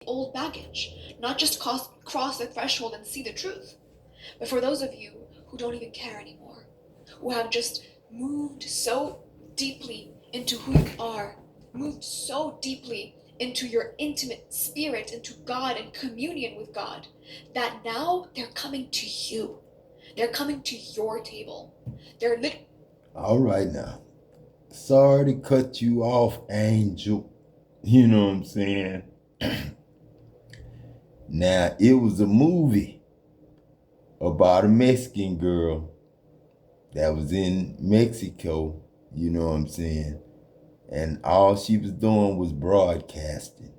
old baggage, not just cross the threshold and see the truth. But for those of you who don't even care anymore, who have just moved so deeply into who you are, moved so deeply into your intimate spirit, into God and communion with God, that now they're coming to you. They're coming to your table. They're All right now. Sorry to cut you off, Angel. You know what I'm saying? Now, it was a movie about a Mexican girl that was in Mexico, you know what I'm saying? And all she was doing was broadcasting.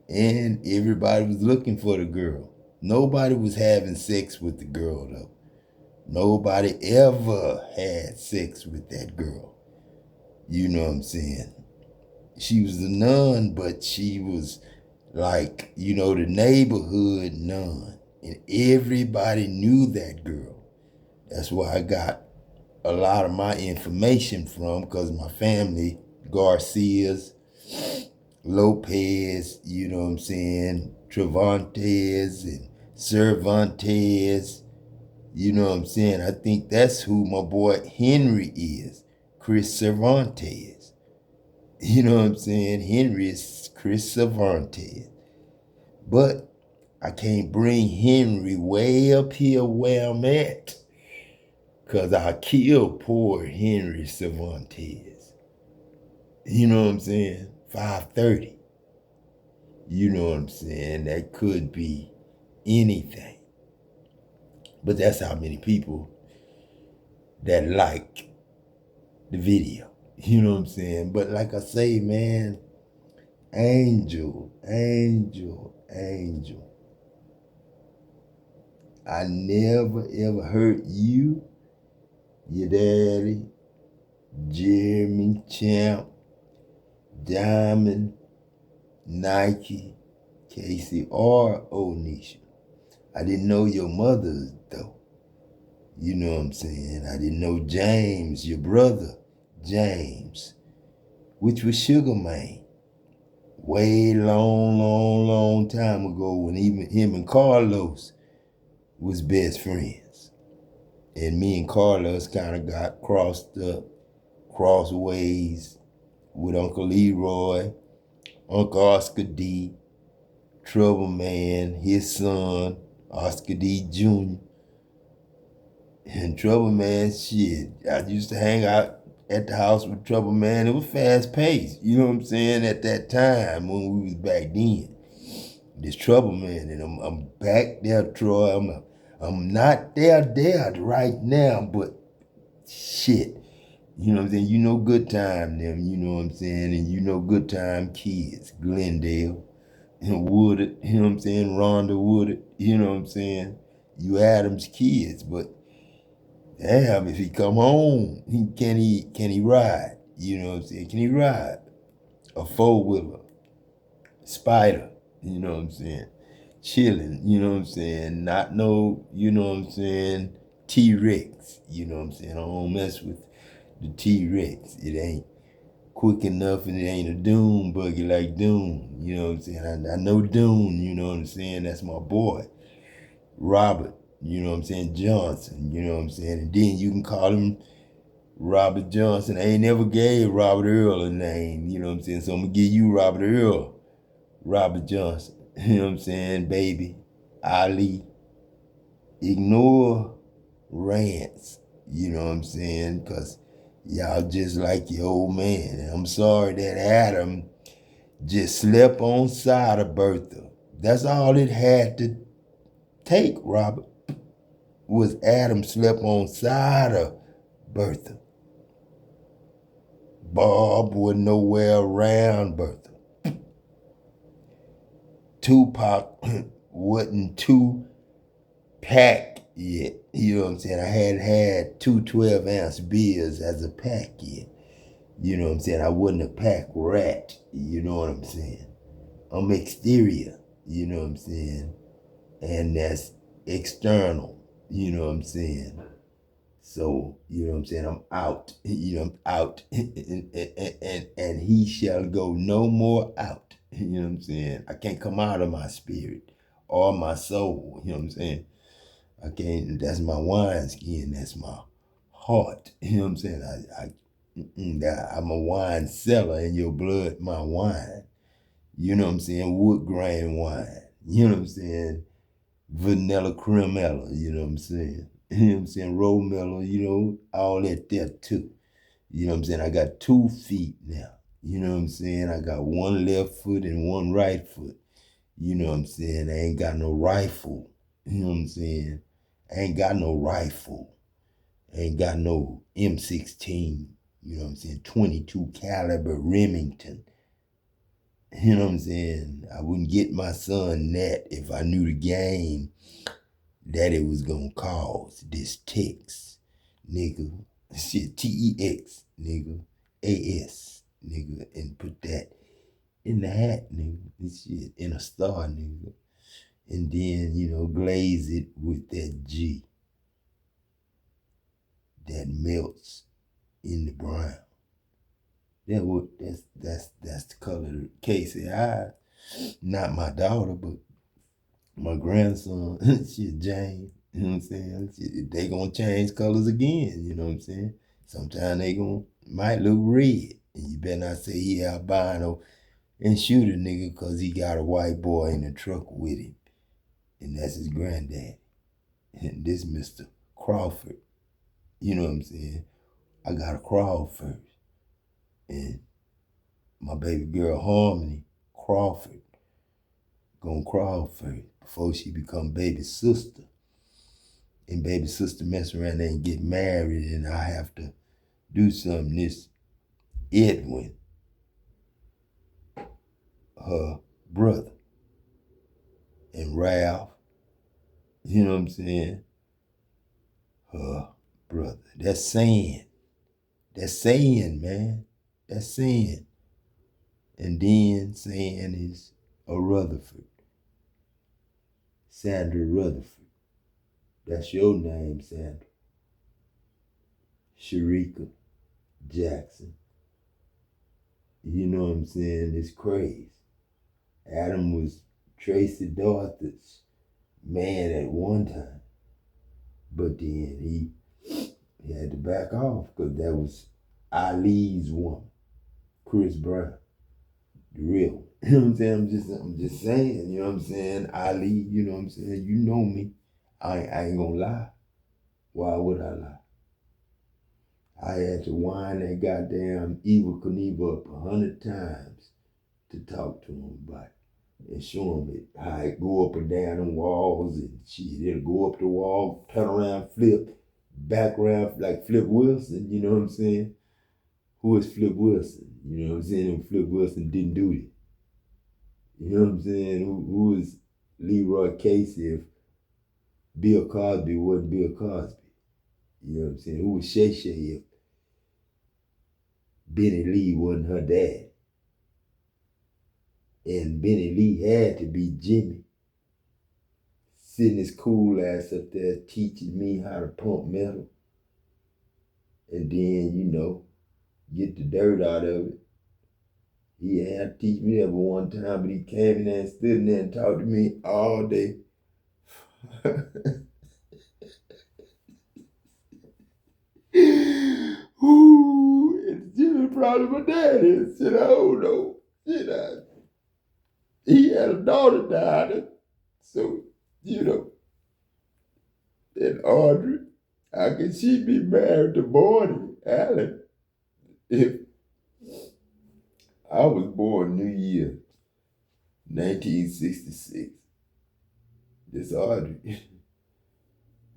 And everybody was looking for the girl. Nobody was having sex with the girl, though. Nobody ever had sex with that girl. You know what I'm saying? She was a nun, but she was like, the neighborhood nun. And everybody knew that girl. That's where I got a lot of my information from, because my family, Garcias, Lopez, you know what I'm saying, Travantes and Cervantes, you know what I'm saying? I think that's who my boy Henry is, Chris Cervantes. You know what I'm saying? Henry is Chris Cervantes. But I can't bring Henry way up here where I'm at, because I killed poor Henry Cervantes. You know what I'm saying? 530. You know what I'm saying? That could be anything. But that's how many people that like the video. You know what I'm saying? But like I say, man, Angel. I never ever hurt you, your daddy, Jeremy, Champ, Diamond, Nike, Casey, or Onisha. I didn't know your mother, though. You know what I'm saying? I didn't know James, your brother, James, which was Sugamane. Way long time ago, when even him and Carlos was best friends. And me and Carlos kind of got crossed up, crossways with Uncle Leroy, Uncle Oscar D, Trouble Man, his son, Oscar D Jr. And Trouble Man, shit, I used to hang out at the house with Trouble Man. It was fast paced, you know what I'm saying, at that time when we was back then. This Trouble Man, and I'm back there, Troy. I'm not there right now, but shit. You know what I'm saying? You know Good Time them, you know what I'm saying? And you know Good Time kids, Glendale and Woodard, you know what I'm saying? Rhonda Woodard, you know what I'm saying? You Adams kids, but damn, if he come home, can he ride? You know what I'm saying? Can he ride a four-wheeler, Spider? You know what I'm saying? Chilling, you know what I'm saying? Not no, you know what I'm saying, T-Rex, you know what I'm saying? I don't mess with the T-Rex. It ain't quick enough, and it ain't a dune buggy like Dune, you know what I'm saying? I know Dune, you know what I'm saying? That's my boy. Robert, you know what I'm saying, Johnson, you know what I'm saying? And then you can call him Robert Johnson. I ain't never gave Robert Earl a name, you know what I'm saying? So I'm gonna give you Robert Earl, Robert Johnson, you know what I'm saying, baby, Ali. Ignore rants, you know what I'm saying? Because y'all just like your old man. And I'm sorry that Adam just slept on side of Bertha. That's all it had to take, Robert, was Adam slept on side of Bertha. Bob wasn't nowhere around Bertha. Tupac wasn't two-pack yet. You know what I'm saying? I hadn't had two 12-ounce beers as a pack yet. You know what I'm saying? I wasn't a pack rat. You know what I'm saying? I'm exterior. You know what I'm saying? And that's external. You know what I'm saying? So, you know what I'm saying? I'm out. You know, I'm out. And he shall go no more out. You know what I'm saying? I can't come out of my spirit or my soul. You know what I'm saying? I can't, that's my wine skin. That's my heart. You know what I'm saying? I'm a wine cellar in your blood, my wine. You know what I'm saying? Wood grain wine. You know what I'm saying? Vanilla cremella, you know what I'm saying? You know what I'm saying? Romella, you know, all that there too. You know what I'm saying? I got 2 feet now. You know what I'm saying? I got 1 left foot and 1 right foot. You know what I'm saying? I ain't got no rifle. You know what I'm saying? I ain't got no rifle. I ain't got no M16. You know what I'm saying? 22 caliber Remington. You know what I'm saying? I wouldn't get my son that if I knew the game that it was gonna cause. This Tex, nigga. Shit, Tex, nigga. AS, nigga. And put that in the hat, nigga. This shit in a star, nigga. And then, you know, glaze it with that G that melts in the brown. That's the color of the Casey eyes. Not my daughter, but my grandson, shit, James. You know what I'm saying? Shit, they gonna change colors again, you know what I'm saying? Sometimes they might look red. And you better not say he albino and shoot a nigga cause he got a white boy in the truck with him. And that's his granddad. And this Mr. Crawford, you know what I'm saying? I gotta crawl first. And my baby girl Harmony, Crawford, gonna crawl first before she become baby sister. And baby sister mess around there and get married and I have to do something. This Edwin, her brother, and Ralph, you know what I'm saying? Her brother. That's saying. That's saying, man. That's saying. And then saying is a Rutherford. Sandra Rutherford. That's your name, Sandra. Sharika Jackson. You know what I'm saying? It's crazy. Adam was Tracy Dorthat's man at one time. But then he had to back off because that was Ali's woman, Chris Brown, the real one. You know what I'm saying? I'm just saying, you know what I'm saying? Ali, you know what I'm saying? You know me. I ain't gonna lie. Why would I lie? I had to wind that goddamn Evel Knievel up 100 times to talk to him about it and show him how it go up and down them walls and shit. It'll go up the wall, turn around, flip, back around like Flip Wilson, you know what I'm saying? Who is Flip Wilson? You know what I'm saying? And Flip Wilson didn't do it. You know what I'm saying? Who is Leroy Casey if Bill Cosby wasn't Bill Cosby? You know what I'm saying? Who was Chaighe if Benny Lee wasn't her dad? And Benny Lee had to be Jimmy. Sitting his cool ass up there teaching me how to pump metal. And then, you know, get the dirt out of it. He had to teach me that one time, but he came in there and stood in there and talked to me all day. Ooh, it's Jimmy probably my daddy. Shit, I don't know. Shit, he had a daughter died. So, you know, and Audrey, how can she be married to Barney Allen if I was born New Year, 1966? This Audrey.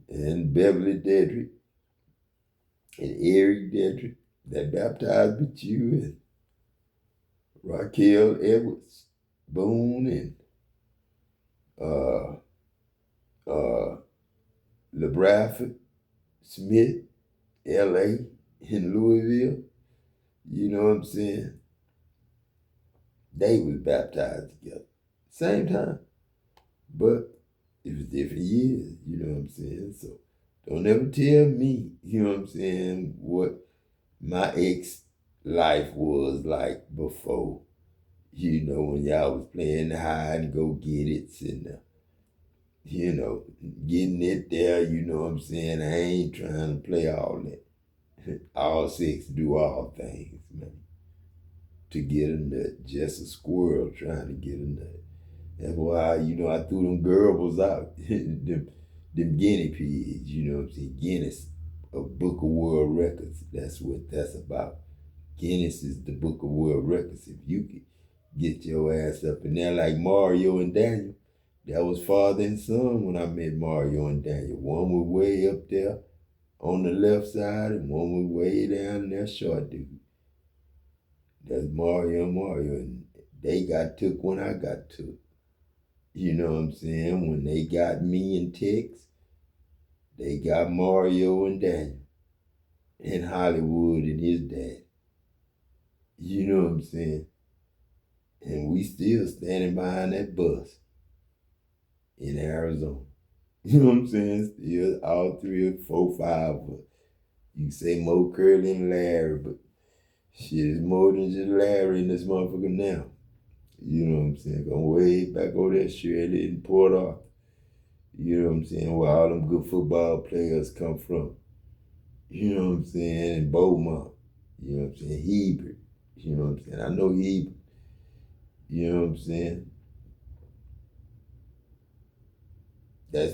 And Beverly Dedrick and Eric Dedrick that baptized with you and Raquel Edwards, Boone and LeBradford Smith, L.A. in Louisville. You know what I'm saying? They was baptized together. Same time. But it was different years, you know what I'm saying? So Don't ever tell me, you know what I'm saying, what my ex life was like before. You know, when y'all was playing the hide and go get it and you know, getting it there, you know what I'm saying? I ain't trying to play all that. All sex do all things, man. To get a nut, just a squirrel trying to get a nut. That's why, you know, I threw them Goebbels out, them guinea pigs, you know what I'm saying? Guinness, a book of world records. That's what that's about. Guinness is the book of world records. If you could get your ass up in there like Mario and Daniel, that was father and son when I met Mario and Daniel. One was way up there on the left side and one was way down there short dude. That's Mario and Mario. And they got took when I got took. You know what I'm saying? When they got me and Tex, they got Mario and Daniel in Hollywood and his dad. You know what I'm saying? And we still standing behind that bus in Arizona. You know what I'm saying? Still all 3 or 4, 5 of us. You can say more Curly and Larry, but shit is more than just Larry in this motherfucker now. You know what I'm saying? Going way back over there, Shirley in Port Arthur. You know what I'm saying? Where all them good football players come from. You know what I'm saying? And Beaumont. You know what I'm saying? Heaghe. You know what I'm saying? I know Heaghe. You know what I'm saying? That's,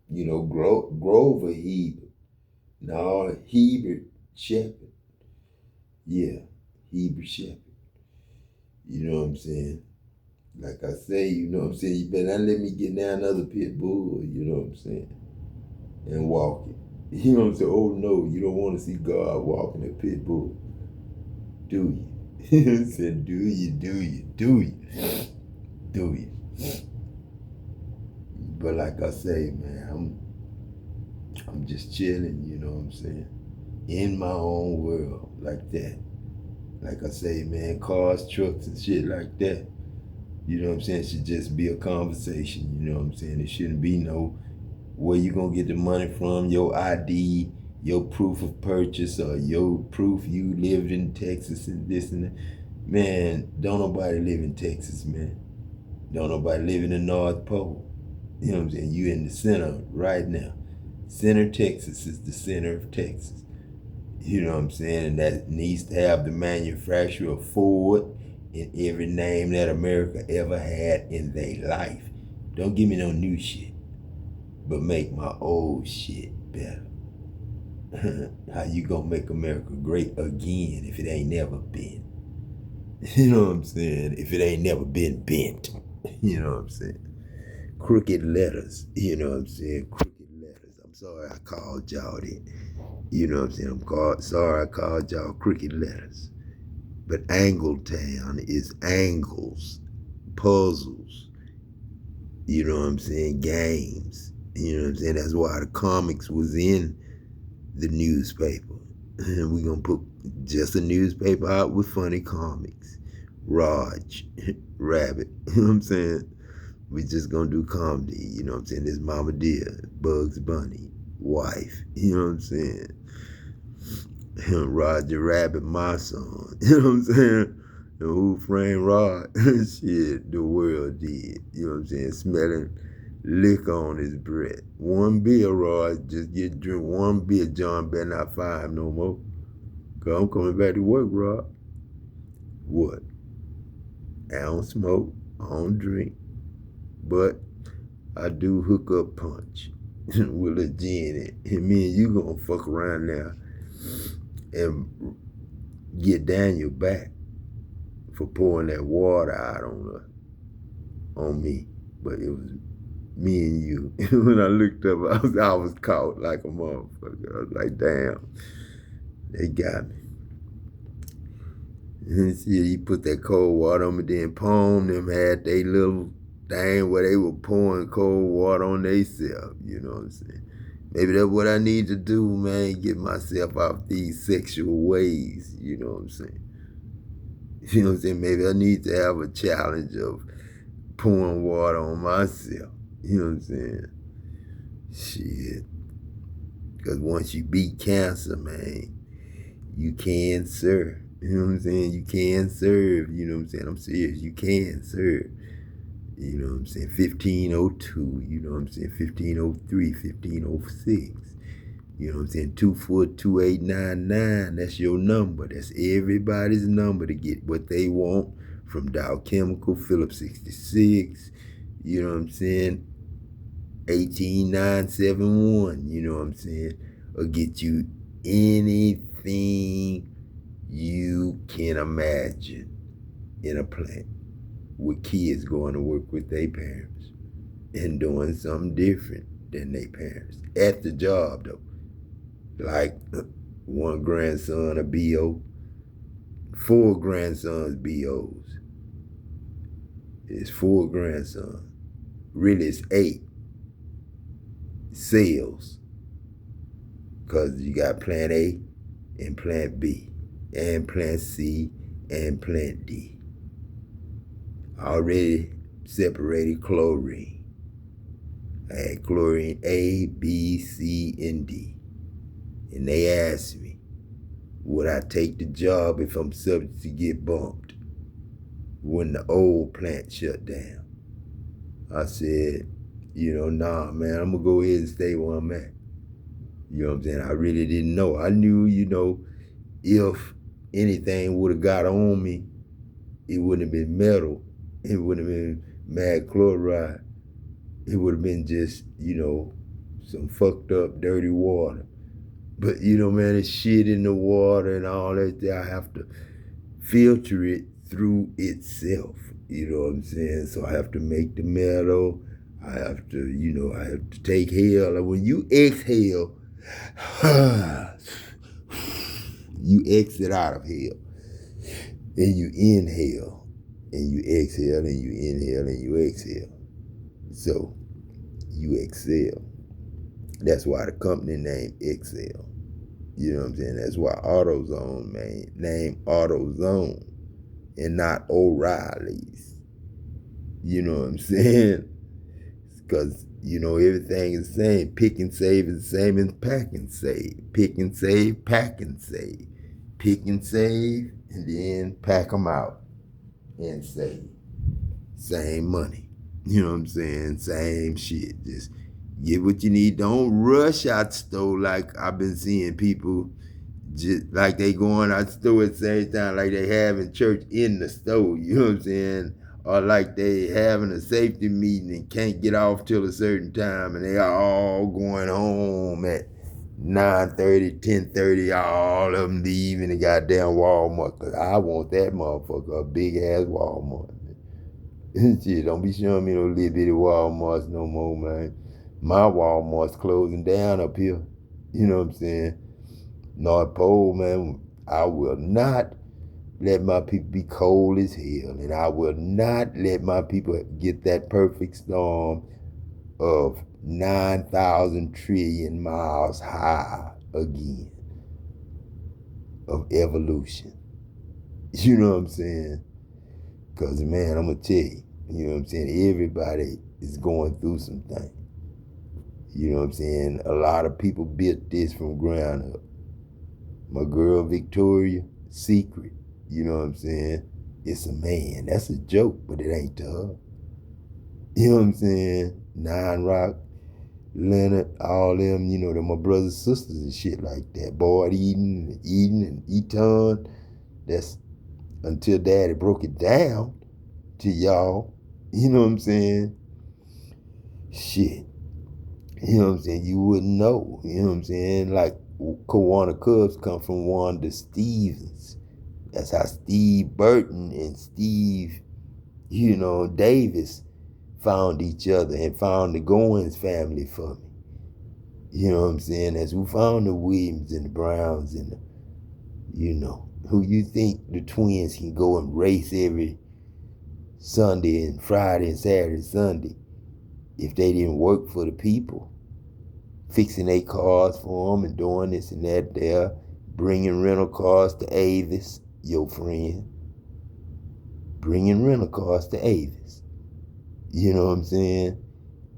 you know, Grover Heaghe. No, Heber Shepherd. Yeah, Heber Shepherd. You know what I'm saying? Like I say, you know what I'm saying? You better not let me get down another pit bull, you know what I'm saying? And walk it. You know what I'm saying? Oh no, you don't want to see God walking a pit bull. Do you? You know what I'm saying? Do you? But like I say, man, I'm just chilling, you know what I'm saying? In my own world, like that. Like I say, man, cars, trucks, and shit like that. You know what I'm saying? It should just be a conversation, you know what I'm saying? It shouldn't be no where you gonna get the money from, your ID, your proof of purchase, or your proof you lived in Texas and this and that. Man, don't nobody live in Texas, man. Don't nobody live in the North Pole. You know what I'm saying? You in the center right now. Center Texas is the center of Texas. You know what I'm saying? And that needs to have the manufacturer of Ford in every name that America ever had in their life. Don't give me no new shit, but make my old shit better. How you gonna make America great again if it ain't never been? You know what I'm saying? If it ain't never been bent. You know what I'm saying? Crooked letters. You know what I'm saying? Crooked letters. I'm sorry I called y'all that. You know what I'm saying? Sorry I called y'all crooked letters. But Angletown is angles, puzzles, you know what I'm saying, games. You know what I'm saying? That's why the comics was in the newspaper. And we're going to put just a newspaper out with funny comics. Raj, Rabbit, you know what I'm saying? We just going to do comedy, you know what I'm saying? There's Mama Dear, Bugs Bunny, Wife, you know what I'm saying? Roger Rabbit, my son. You know what I'm saying? And Who Framed Rod? Shit, the world did. You know what I'm saying? Smelling liquor on his breath. One beer, Rod. Just drink one beer. John better not fire him no more. Cause I'm coming back to work, Rod. What? I don't smoke. I don't drink. But I do hook up punch with a gin. And me and you gonna fuck around now and get Daniel back for pouring that water out on me. But it was me and you. When I looked up, I was caught like a motherfucker. I was like, damn, they got me. And see, he put that cold water on me, then Palm them had they little thing where they were pouring cold water on themselves, you know what I'm saying? Maybe that's what I need to do, man, get myself off these sexual ways, you know what I'm saying? You know what I'm saying? Maybe I need to have a challenge of pouring water on myself, you know what I'm saying? Shit. Because once you beat cancer, man, you can serve. You know what I'm saying? You can serve. You know what I'm saying? I'm serious. You can serve. You know what I'm saying? 1502. You know what I'm saying? 1503, 1506. You know what I'm saying? 242899. That's your number. That's everybody's number to get what they want from Dow Chemical, Phillips 66. You know what I'm saying? 18971. You know what I'm saying? Or get you anything you can imagine in a plant with kids going to work with their parents and doing something different than their parents at the job, though. Like one grandson a BO, 4 grandsons BOs. It's 4 grandsons. Really, it's 8 sales, because you got plant A and plant B and plant C and plant D. Already separated chlorine. I had chlorine A, B, C, and D. And they asked me, would I take the job if I'm subject to get bumped when the old plant shut down? I said, nah, man, I'm going to go ahead and stay where I'm at. You know what I'm saying? I really didn't know. I knew, if anything would have got on me, it wouldn't have been metal. It wouldn't have been mag chloride. It would have been just, some fucked up, dirty water. But, man, it's shit in the water and all that. I have to filter it through itself. You know what I'm saying? So I have to make the metal. I have to, I have to take hell. And when you exhale, you exit out of hell. And you inhale. And you exhale, and you inhale, and you exhale. So, you exhale. That's why the company name Excel. You know what I'm saying? That's why AutoZone, man, name AutoZone and not O'Reilly's. You know what I'm saying? Because, everything is the same. Pick and save is the same as pack and save. Pick and save, pack and save. Pick and save, and then pack them out and save. Same money. You know what I'm saying? Same shit. Just get what you need. Don't rush out the store like I've been seeing people just like they going out the store at the same time like they having church in the store. You know what I'm saying? Or like they having a safety meeting and can't get off till a certain time and they are all going home at 9:30, 10:30, all of them leaving the goddamn Walmart. Cause I want that motherfucker, a big ass Walmart. Shit, don't be showing me no little bitty Walmarts no more, man. My Walmart's closing down up here. You know what I'm saying? North Pole, man, I will not let my people be cold as hell. And I will not let my people get that perfect storm of 9,000 trillion miles high again of evolution. You know what I'm saying? Because, man, I'm going to tell you, you know what I'm saying? Everybody is going through some things. You know what I'm saying? A lot of people built this from ground up. My girl Victoria, Secret, you know what I'm saying? It's a man. That's a joke, but it ain't to her. You know what I'm saying? Nine Rock, Leonard, all them, they're my brothers, sisters and shit like that. Boyd Eden and Eton. That's until Daddy broke it down to y'all. You know what I'm saying? Shit. You know what I'm saying? You wouldn't know. You know what I'm saying? Like, Kiwanis Cubs come from Wanda Stevens. That's how Steve Burton and Steve, Davis found each other and found the Goins family for me. You know what I'm saying? As we found the Williams and the Browns and the, who you think the twins can go and race every Sunday and Friday and Saturday and Sunday if they didn't work for the people, fixing their cars for them and doing this and that there, bringing rental cars to Avis, your friend, bringing rental cars to Avis. You know what I'm saying?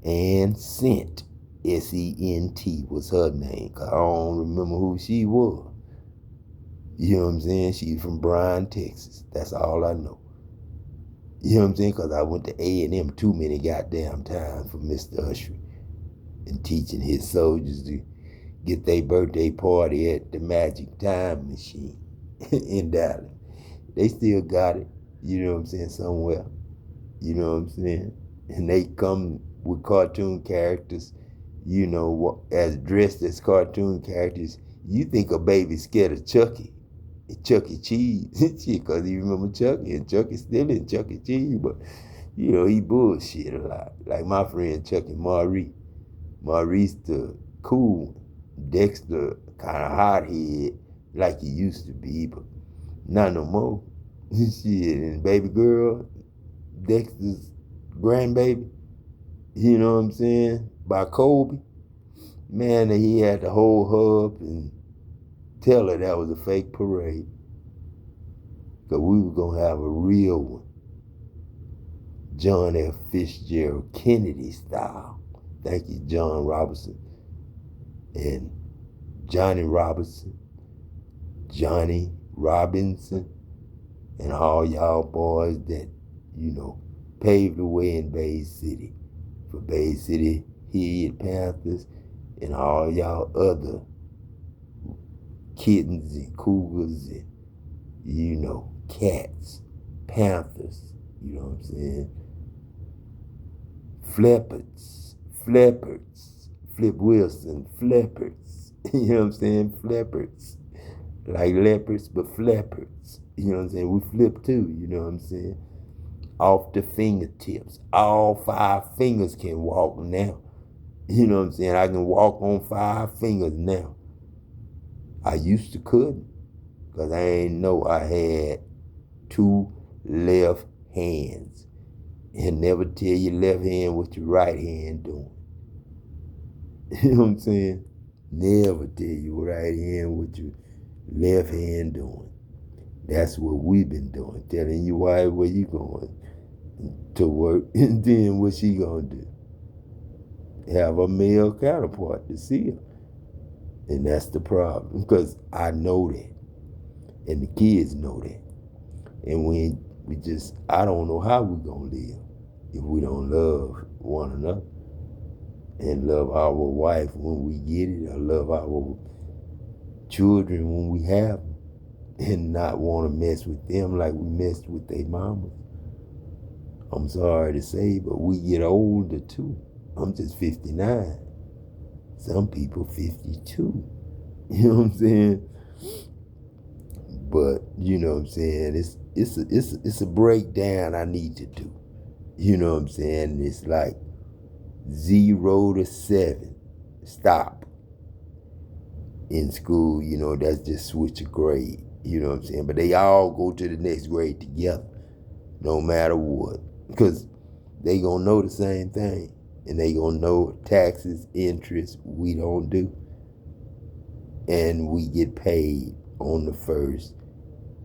And Scent. Sent was her name. 'Cause I don't remember who she was. You know what I'm saying? She's from Bryan, Texas. That's all I know. You know what I'm saying? Because I went to A&M too many goddamn times for Mr. Usher and teaching his soldiers to get their birthday party at the Magic Time Machine in Dallas. They still got it, you know what I'm saying, somewhere. You know what I'm saying? And they come with cartoon characters, you know, as dressed as cartoon characters. You think a baby's scared of Chucky. Chuck E. Cheese, because he remember Chucky, and Chucky's still in Chuck E. Cheese, but, you know, he bullshit a lot. Like my friend Chucky Maurice. Maurice the cool one. Dexter kind of hothead like he used to be, but not no more. Shit, and baby girl, Dexter's grandbaby, you know what I'm saying, by Kobe. Man, he had the whole hub and tell her that was a fake parade. Because we were going to have a real one. John F. Fitzgerald Kennedy style. Thank you, John Robinson. And Johnny Robinson, Johnny Robinson, and all y'all boys that, you know, paved the way in Bay City. For Bay City Heaghe Panthers and all y'all other kittens and cougars and, you know, cats, panthers, you know what I'm saying? Fleppards, Flip Wilson, fleppards, you know what I'm saying? Fleppards, like leopards, but fleppards, you know what I'm saying? We flip too, you know what I'm saying? Off the fingertips. All 5 fingers can walk now. You know what I'm saying? I can walk on 5 fingers now. I used to couldn't, because I ain't know I had 2 left hands. And never tell your left hand what your right hand doing. You know what I'm saying? Never tell your right hand what your left hand doing. That's what we've been doing. Telling your wife where you going to work, and then what she gonna do? Have a male counterpart to see her. And that's the problem, because I know that. And the kids know that. And I don't know how we're going to live if we don't love one another and love our wife when we get it, or love our children when we have them, and not want to mess with them like we messed with their mamas. I'm sorry to say, but we get older too. I'm just 59. Some people 52. You know what I'm saying? But you know what I'm saying? It's a breakdown I need to do. You know what I'm saying? It's like 0 to 7. Stop. In school, you know, that's just switch a grade. You know what I'm saying? But they all go to the next grade together, no matter what. Because they gonna know the same thing. And they gonna know taxes, interest, we don't do. And we get paid on the 1st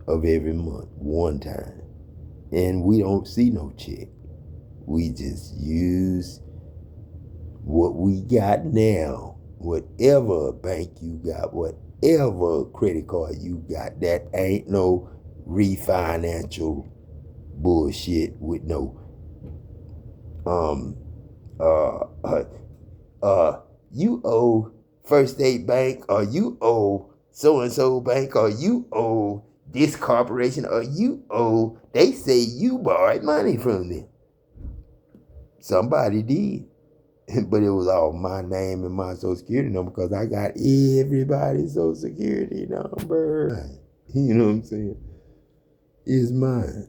of every month, one time. And we don't see no check. We just use what we got now. Whatever bank you got, whatever credit card you got, that ain't no refinancial bullshit with no you owe First State Bank, or you owe so-and-so bank, or you owe this corporation, or you owe, they say you borrowed money from them. Somebody did. But it was all my name and my social security number, because I got everybody's social security number. You know what I'm saying? It's mine.